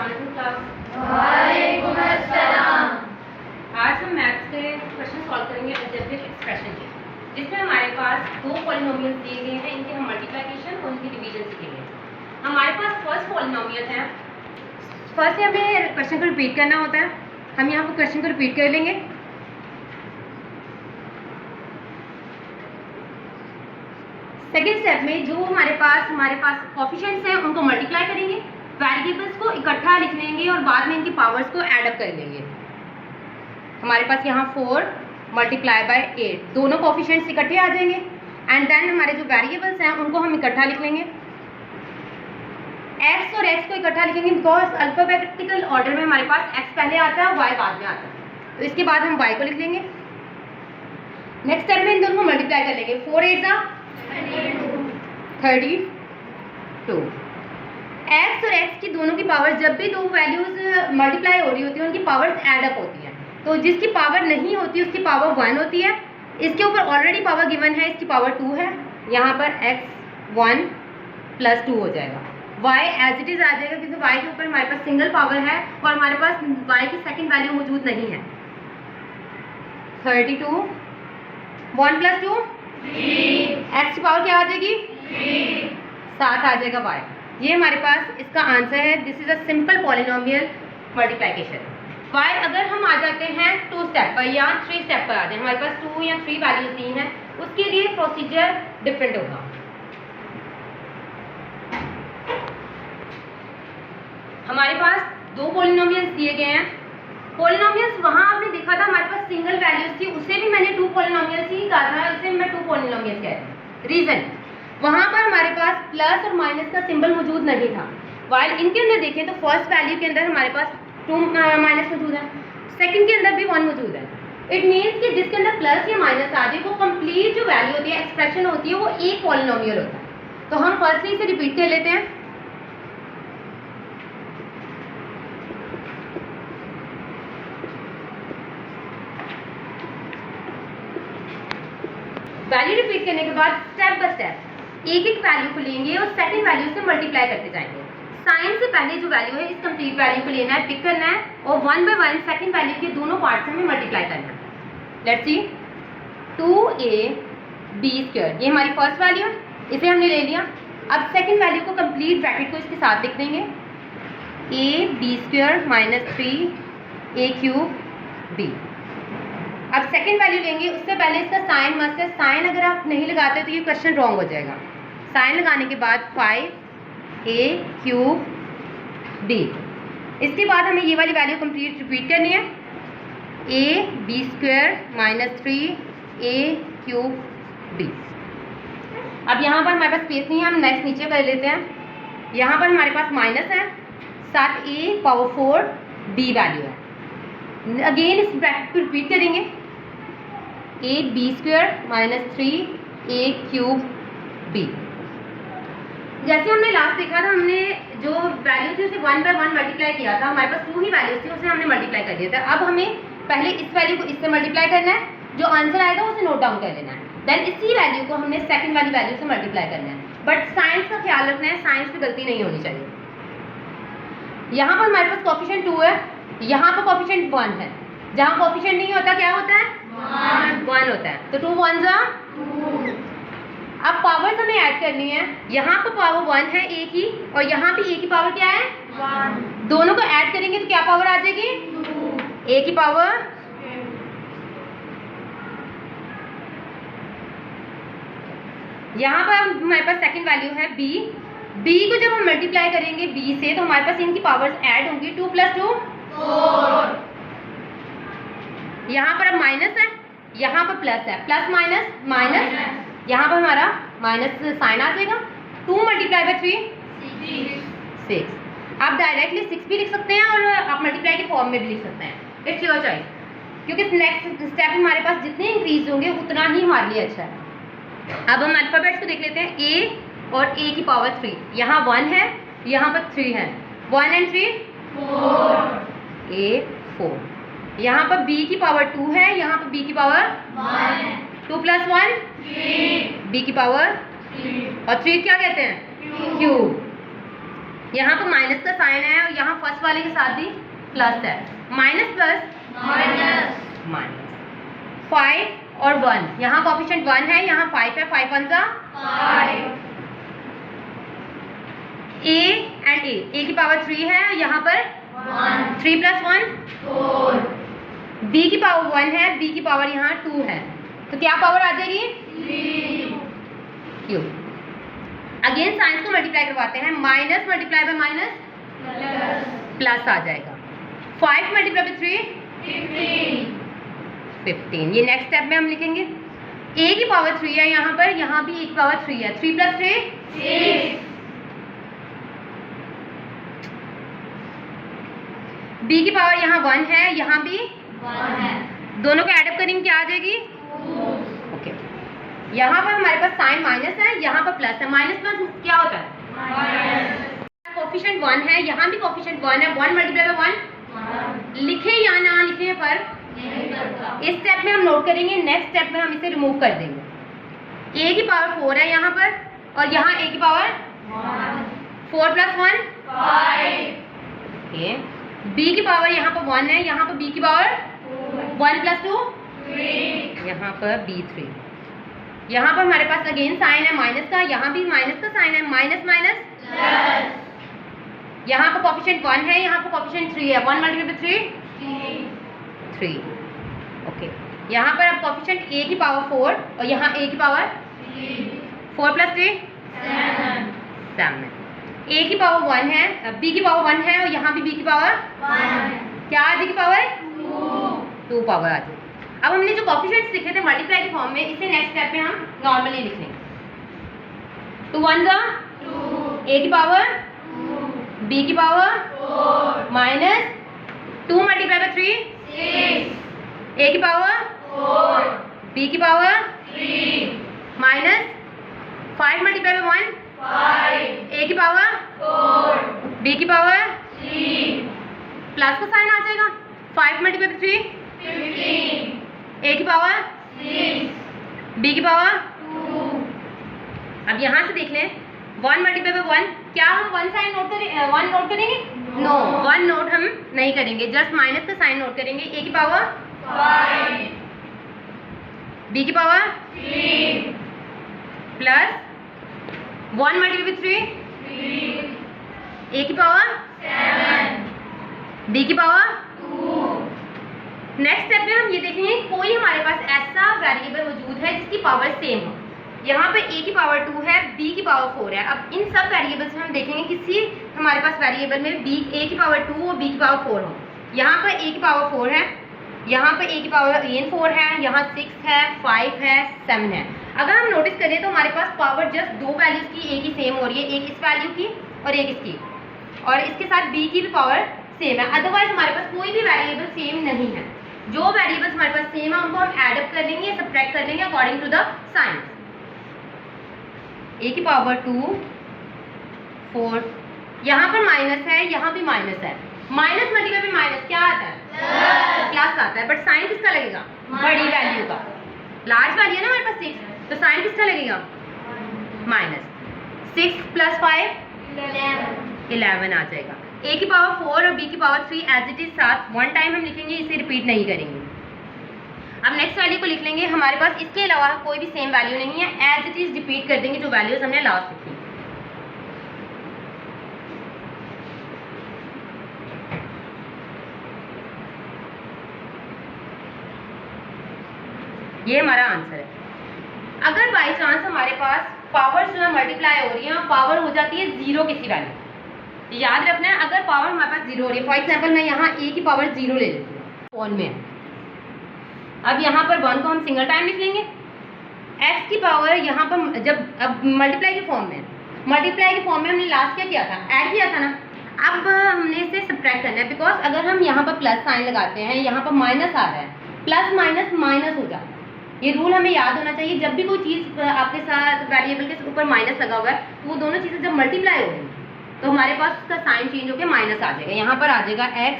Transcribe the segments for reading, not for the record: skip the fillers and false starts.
वालेकुम अस्सलाम। आज हम मैथ्स के क्वेश्चन सॉल्व करेंगे अलजेब्रिक एक्सप्रेशन के, जिसमें हमारे पास दो पॉलिनोमियल्स दिए गए हैं, इनके हम मल्टीप्लिकेशन और इनकी डिवीजन सीखेंगे। हमारे पास फर्स्ट पॉलिनोमियल है। फर्स्ट हमें क्वेश्चन को रिपीट करना होता है। हम यहाँ पर क्वेश्चन को रिपीट कर लेंगे। सेकेंड स्टेप में जो हमारे पास कोफिशिएंट्स हैं उनको मल्टीप्लाई करेंगे, वेरिएबल्स को इकट्ठा लिख लेंगे और बाद में इनकी पावर्स को ऐड अप कर लेंगे। हमारे पास यहाँ 4 मल्टीप्लाई बाय 8 दोनों कोफिशिएंट्स इकट्ठे आ जाएंगे एंड देन हमारे जो वेरिएबल्स हैं उनको हम इकट्ठा लिख लेंगे। x और x को इकट्ठा लिखेंगे बिकॉज अल्फाबेटिकल ऑर्डर में हमारे पास x पहले आता है और y बाद में आता है, तो इसके बाद हम y को लिख लेंगे। नेक्स्ट स्टेप में इन दोनों को मल्टीप्लाई कर लेंगे। 4 8 32। x और x की दोनों की पावर, जब भी दो वैल्यूज मल्टीप्लाई हो रही होती है उनकी पावर्स ऐड अप होती हैं, तो जिसकी पावर नहीं होती उसकी पावर 1 होती है। इसके ऊपर ऑलरेडी पावर गिवन है, इसकी पावर 2 है। यहाँ पर x 1 प्लस 2 हो जाएगा। y एज इट इज आ जाएगा क्योंकि y के ऊपर हमारे पास सिंगल पावर है और हमारे पास y की सेकंड वैल्यू मौजूद नहीं है। 32 1 प्लस 2 x की पावर क्या आ जाएगी 7 आ जाएगा y। ये हमारे पास इसका आंसर है। This is a simple polynomial multiplication. y अगर हम आ जाते हैं 2 स्टेप पर या 3 स्टेप पर आ जाए, हमारे पास 2 या 3 वैल्यूज दी हैं, उसके लिए प्रोसीजर डिफरेंट होगा। हमारे पास दो पॉलिनोमियल्स दिए गए हैं। पॉलिनोमियल्स वहां आपने देखा था हमारे पास सिंगल वैल्यूज थी, उसे भी मैंने 2 पॉलिनोमियल्स ही कहा था, इसे मैं 2 पॉलिनोमियल्स कहती। रीजन, वहां पर हमारे पास प्लस और माइनस का सिंबल मौजूद नहीं था। वाइल इनके अंदर देखें तो फर्स्ट वैल्यू के अंदर हमारे पास 2 माइनस मौजूद है, सेकंड के अंदर भी 1 मौजूद है। इट मीन्स कि जिसके अंदर प्लस या माइनस आ जाए वो कंप्लीट जो वैल्यू होती है, एक्सप्रेशन होती है, वो एक पॉलिनोमियल होता है। तो हम फर्स्टली इसे रिपीट कर लेते हैं। वैल्यू रिपीट करने के बाद स्टेप बाय स्टेप एक एक वैल्यू को लेंगे और सेकंड वैल्यू से मल्टीप्लाई करते जाएंगे। साइन से पहले जो वैल्यू है इस कंप्लीट वैल्यू को लेना है, पिक करना है और 1 बाय 1 सेकंड वैल्यू के दोनों पार्ट से हमें मल्टीप्लाई करना है। लेट्स सी 2ab², ये हमारी फर्स्ट वैल्यू है, इसे हमने ले लिया। अब सेकंड वैल्यू को कंप्लीट ब्रैकेट को इसके साथ लिख देंगे, ab² माइनस 3a³ अब सेकंड वैल्यू लेंगे, उससे पहले इसका साइन मस्ट है। साइन अगर आप नहीं लगाते तो ये क्वेश्चन रॉन्ग हो जाएगा। साइन लगाने के बाद 5a³ इसके बाद हमें ये वाली वैल्यू कंप्लीट रिपीट करनी है, ab² माइनस 3a³ अब यहाँ पर हमारे पास स्पेस नहीं है, हम नेक्स्ट नीचे कर लेते हैं। यहाँ पर हमारे पास माइनस है, साथ a⁴b वैल्यू है। अगेन इस ब्रैकेट को रिपीट करेंगे, ab² माइनस 3a³b। जैसे हमने लास्ट देखा था, हमने जो वैल्यू थी उसे 1 बाय 1 मल्टीप्लाई किया था, हमारे पास 2 ही वैल्यूज थी, उसे हमने मल्टीप्लाई कर दिया था। अब हमें पहले इस वैल्यू को इससे मल्टीप्लाई करना है, जो आंसर आएगा उसे नोट डाउन कर लेना है, देन इसी वैल्यू को हमने सेकंड वाली वैल्यू से मल्टीप्लाई करना है। बट साइंस का ख्याल रखना है, साइंस में गलती नहीं होनी चाहिए। यहाँ पर हमारे पास कोफिशिएंट 2 है, यहाँ पर कोफिशिएंट 1 है। जहाँ कोफिशिएंट नहीं होता क्या होता है 1 होता है, तो 2 1 जा 2। अब पावर्स हमें ऐड करनी है। यहाँ पर पावर 1 है a की और यहाँ पे a की पावर क्या है 1। दोनों को ऐड करेंगे तो क्या पावर आ जाएगी 2। a की पावर यहाँ पर हमारे पास सेकंड वैल्यू है b को जब हम मल्टीप्लाई करेंगे b से तो हमारे पास इनकी पावर्स ऐड होंगी, 2 प्लस 2 4। यहाँ पर अब माइनस है, यहाँ पर प्लस है, प्लस माइनस माइनस, यहाँ पर हमारा माइनस साइन आ जाएगा। 2 मल्टीप्लाई बाय 3 6। आप डायरेक्टली 6 भी लिख सकते हैं और आप मल्टीप्लाई के फॉर्म में भी लिख सकते हैं, इट्स योर चॉइस, क्योंकि नेक्स्ट स्टेप हमारे पास जितने इंक्रीज होंगे उतना ही हमारे लिए अच्छा है। अब हम अल्फाबेट्स को देख लेते हैं, a और a की पावर 3, यहाँ 1 है, यहाँ पर 3 है, 1 and 3 4, a4। यहाँ पर b की पावर 2 है, यहाँ पर b की पावर 1, 2 प्लस 1 3, b की पावर 3 और 3 क्या कहते हैं क्यूब। यहाँ पर माइनस का साइन है और यहाँ फर्स्ट वाले के साथ भी प्लस है। माइनस प्लस माइनस 5 और 1, यहाँ कोफिशिएंट 1 है, यहाँ 5 है, 5 1 जा 5। a एंड a की पावर 3 है, यहाँ पर 3 + 1 4। b की पावर 1 है, b की पावर यहाँ 2 है, तो क्या पावर आ जाएगी 3। अगेन साइंस को मल्टीप्लाई करवाते हैं, minus multiply by minus plus आ जाएगा। 5 मल्टीप्लाई बाय 3 15। ये नेक्स्ट स्टेप में हम लिखेंगे। a की पावर 3 है यहाँ पर, यहाँ भी a की पावर 3 है, 3 + 3 6। b की पावर यहाँ 1 है, यहाँ भी 1 है, दोनों को एड अप करेंगे क्या आ जाएगी 2। ओके, यहाँ पर हमारे पास साइन माइनस है, यहाँ पर प्लस है। माइनस प्लस क्या होता है कोफिशिएंट 1 है, यहाँ भी कोफिशिएंट 1 है। 1 मल्टीप्लाई बाय 1 लिखे या ना लिखे पर इस स्टेप में हम नोट करेंगे, नेक्स्ट स्टेप में हम इसे रिमूव कर देंगे। a की पावर 4 है यहाँ पर, और यहाँ a की पावर 4 + 1 5। ओके, b की पावर यहाँ पर 1 है, यहाँ पर b की पावर 1 + 2 3, यहाँ पर b 3। यहाँ पर हमारे पास अगेन साइन है माइनस का, यहाँ भी माइनस का साइन है, माइनस माइनस प्लस। यहाँ पर कोफिशिएंट 1 है, यहाँ पर कोफिशिएंट 3 है, 1 मल्टीप्लाई बाय 3 ओके। यहाँ पर अब कोफिशिएंट a की पावर 4 और यहाँ a की पावर 4 + 3 7। a की पावर 1 है, b की पावर 1 है, और यहाँ भी b की पावर 1, क्या आ जाएगी पावर 2 पावर आ जाएगी। अब हमने जो कोफिशिएंट्स लिखे थे मल्टीप्लाई के फॉर्म में, इसे नेक्स्ट स्टेप में हम नॉर्मली लिख लेंगे। तो 1 जा 2, a की पावर 2, b की power 4 minus 2 multiply by 3 6, a की पावर 4, b की power 3 minus 5 multiply by 1 5, a की पावर 4, b की पावर 3, प्लस का साइन आ जाएगा। 5 मल्टीप्लाई बाय 3 15, a की पावर 6, b की पावर 2। अब यहाँ से देख लें, 1 मल्टीप्लाई बाय 1, क्या हम 1 साइन नोट करें 1 नोट करेंगे? नो, 1 नोट हम नहीं करेंगे, जस्ट माइनस का साइन नोट करेंगे। a की पावर 5, b की power 3 plus 1 multiply by 3 a की पावर 7, b की पावर 2। नेक्स्ट स्टेप में हम ये देखेंगे कोई हमारे पास ऐसा वेरिएबल मौजूद है जिसकी पावर सेम हो। यहाँ पे a की पावर 2 है, b की पावर 4 है। अब इन सब वेरिएबल्स में हम देखेंगे किसी हमारे पास वेरिएबल में a की पावर 2 और b की पावर 4 हो। यहाँ पर a की पावर 4 है, यहाँ पर a की पावर 4 है, यहाँ 6 है, 5 है, 7 है। अगर हम नोटिस करें तो हमारे पास पावर जस्ट दो वैल्यूज की a की सेम हो रही है, एक इस वैल्यू की और एक इसकी, और इसके साथ b की भी पावर सेम है। अदरवाइज हमारे पास कोई भी वेरिएबल सेम नहीं है। जो वेरिएबल्स हमारे पास सेम है उनको हम एड अप कर लेंगे, सब्ट्रैक्ट कर लेंगे according to the sign. a की पावर 2 4, यहाँ पर माइनस है, यहाँ भी माइनस है। माइनस मल्टीप्लाई बाय माइनस क्या आता है प्लस आता है, बट साइन किसका लगेगा बड़ी वैल्यू का। लार्ज वैल्यू है ना हमारे पास 6, तो साइन किसका लगेगा माइनस 6 + 5 11 आ जाएगा। a की पावर 4 और b की पावर 3 एज इट इज साथ 1 टाइम हम लिखेंगे, इसे रिपीट नहीं करेंगे। अब नेक्स्ट वैल्यू को लिख लेंगे। हमारे पास इसके अलावा कोई भी सेम वैल्यू नहीं है, एज इट इज रिपीट कर देंगे जो वैल्यूज हमने लास्ट लिखी। ये हमारा आंसर है। अगर बाई चांस हमारे पास पावर जो है मल्टीप्लाई हो रही है, पावर हो जाती है 0 किसी वैल्यू, याद रखना है अगर पावर हमारे पास 0 हो रही है। फॉर एग्जाम्पल मैं यहाँ a की पावर 0 ले लेती हूँ फोन में। अब यहाँ पर 1 को हम सिंगल टाइम लिख लेंगे। x की पावर यहाँ पर जब अब मल्टीप्लाई के फॉर्म में हमने लास्ट क्या किया था, ऐड किया था ना। अब हमने इसे सब्ट्रैक्ट करना है, बिकॉज अगर हम यहाँ पर प्लस साइन लगाते हैं, यहाँ पर माइनस आ रहा है, प्लस माइनस माइनस हो जाता है। ये रूल हमें याद होना चाहिए। जब भी कोई चीज़ आपके साथ वेरिएबल के ऊपर माइनस लगा हुआ है, तो वो दोनों चीज़ें जब मल्टीप्लाई हो गई तो हमारे पास उसका साइन चेंज होकर माइनस आ जाएगा। यहाँ पर आ जाएगा x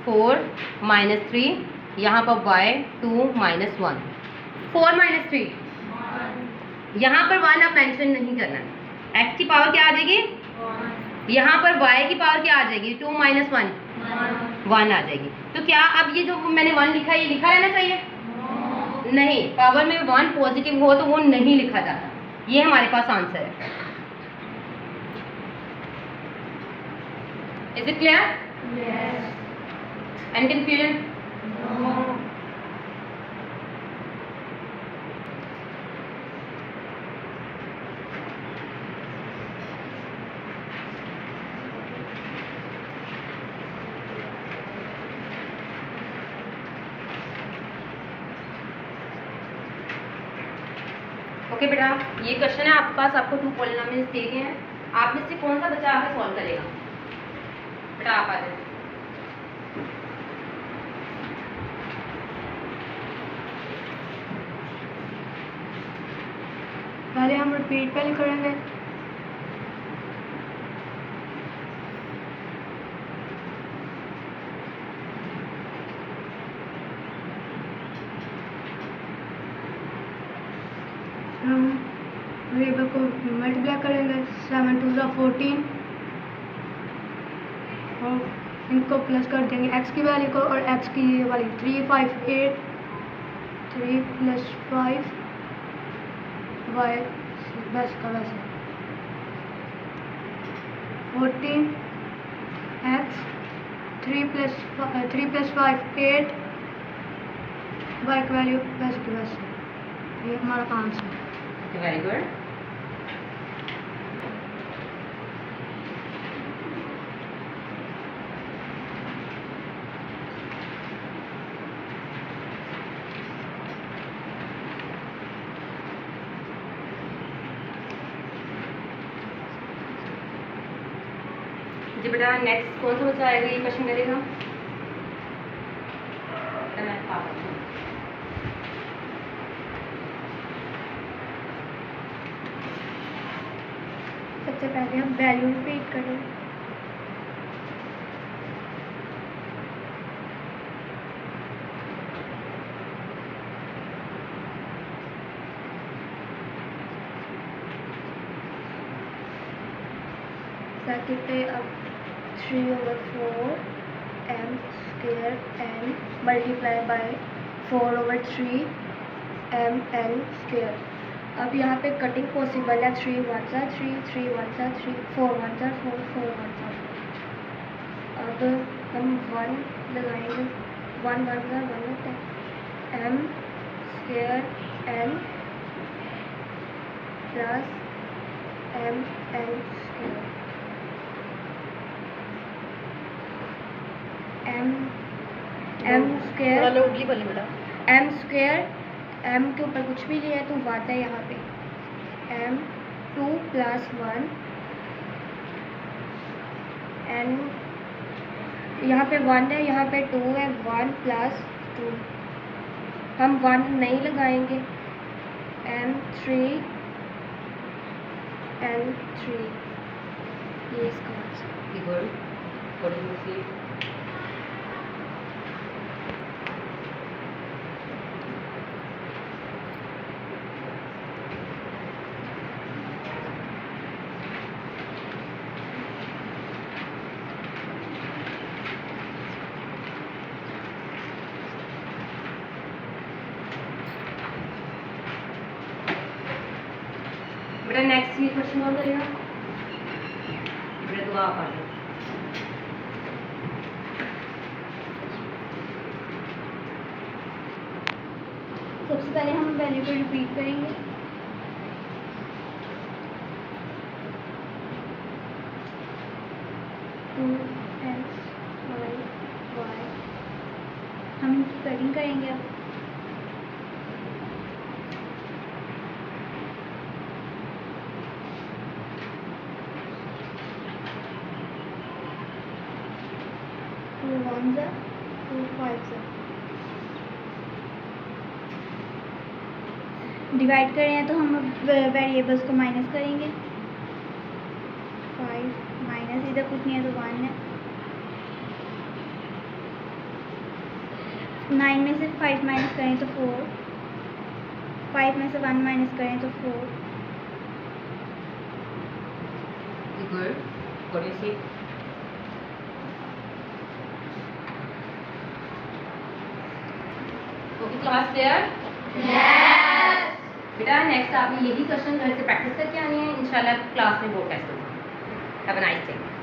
4 - 3, यहाँ पर y 2 - 1 4 - 3, यहाँ पर 1 अब मेंशन नहीं करना है। x की पावर क्या आ जाएगी यहाँ पर y की पावर क्या आ जाएगी? 2 माइनस 1 1 आ जाएगी। तो क्या अब ये जो मैंने 1 लिखा है ये लिखा रहना चाहिए? नहीं, पावर में 1 पॉजिटिव हो तो वो नहीं लिखा जाता। ये हमारे पास आंसर है। Is it clear? Any confusion? Okay बेटा, ये क्वेश्चन है आपके पास, आपको 2 पॉलिनोमियल्स दिए गए हैं। आप में से कौन सा बच्चा आके सॉल्व करेगा? बेटा आप आ जाए। पहले हम रिपीट पहले करेंगे। हम वेरिएबल को मल्टीप्लाई करेंगे। 7 2 14 और इनको प्लस कर देंगे x की वैल्यू को और x की ये वाली 3 5 8 3 + 5 y बस का वैसे 14 x 3 + 5 8 y की वैल्यू बस की बस। ये हमारा आंसर है। Very good. जी बेटा, नेक्स्ट कौन सा बच्चा आएगा ये क्वेश्चन करेगा? सबसे पहले हम वैल्यू रिपीट करें। सर्किट पे अब 3/4 m² n multiply by 4/3 mn²। अब यहाँ पे कटिंग पॉसिबल है। 3 1 3 3 1 3 4 1 4 4 1 4। अब हम 1 लगाएंगे। 1 1 1 होता है m² n plus mn²। m² m के ऊपर कुछ भी लिया है तो आता है यहाँ पे m2 + 1 n। यहाँ पे 1 है, यहाँ पे 2 है। 1 + 2 हम 1 नहीं लगाएंगे। m3 n3 ये इसका आंसर। बेटा नेक्स्ट ये क्वेश्चन कौन करेगा? बेटा तो आप आ जाओ। सबसे पहले हम वैल्यू को रिपीट करेंगे। हम इनकी कटिंग करेंगे अब। टू 1 2 5 डिवाइड कर रहे हैं तो हम वेरिएबल्स को माइनस करेंगे। 5 माइनस इधर कुछ नहीं है तो 1 है। 9 में से 5 माइनस करें तो 4। 5 में से 1 माइनस करें तो 4। गुड। थोड़ी सी। Okay class clear? बेटा नेक्स्ट आपने यही क्वेश्चन घर से प्रैक्टिस करके आनी है, इंशाल्लाह क्लास में बोर्ड टेस्ट होगा। Have a nice day.